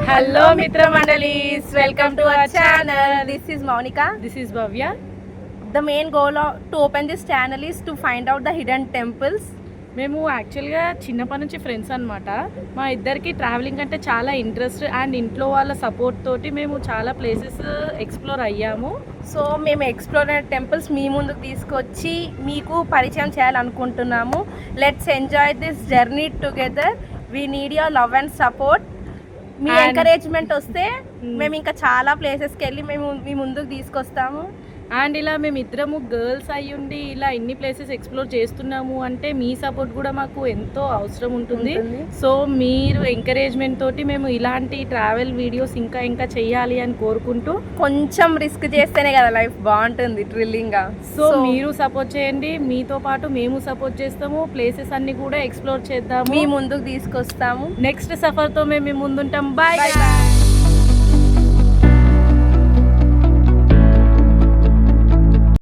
Hello Mitra Mandalis, welcome to our channel. This is Monica. This is Bhavya. The main goal to open this channel is to find out the hidden temples. మేము యాక్చువల్గా చిన్నప్పటి నుంచి friends అనమాట. మా ఇద్దరికి travelling అంటే చాలా interest and ఇంట్లో వాళ్ళ సపోర్ట్ తోటి మేము చాలా ప్లేసెస్ ఎక్స్ప్లోర్ అయ్యాము. సో మేము ఎక్స్ప్లోర్ అయిన టెంపుల్స్ మీ ముందుకు తీసుకొచ్చి మీకు పరిచయం చేయాలనుకుంటున్నాము. Let's enjoy this journey together. We need your love and support. Me encouragement వస్తే మేము ఇంకా చాలా ప్లేసెస్కి వెళ్ళి మేము మీ ముందుకు తీసుకొస్తాము. అండ్ ఇలా మేము ఇద్దరము గర్ల్స్ అయ్యుండి ఇలా ఇన్ని ప్లేసెస్ ఎక్స్ప్లోర్ చేస్తున్నాము అంటే మీ సపోర్ట్ కూడా మాకు ఎంతో అవసరం ఉంటుంది. సో మీరు ఎంకరేజ్మెంట్ తోటి మేము ఇలాంటి ట్రావెల్ వీడియోస్ ఇంకా ఇంకా చెయ్యాలి అని కోరుకుంటూ, కొంచెం రిస్క్ చేస్తేనే కదా లైఫ్ బాగుంటుంది థ్రిల్లింగ్గా. సో మీరు సపోర్ట్ చేయండి, మీతో పాటు మేము సపోర్ట్ చేస్తాము. ప్లేసెస్ అన్ని కూడా ఎక్స్ప్లోర్ చేద్దాము, మీ ముందుకు తీసుకొస్తాము. నెక్స్ట్ సఫర్తో మేము మీ ముందుంటాం. Bye bye.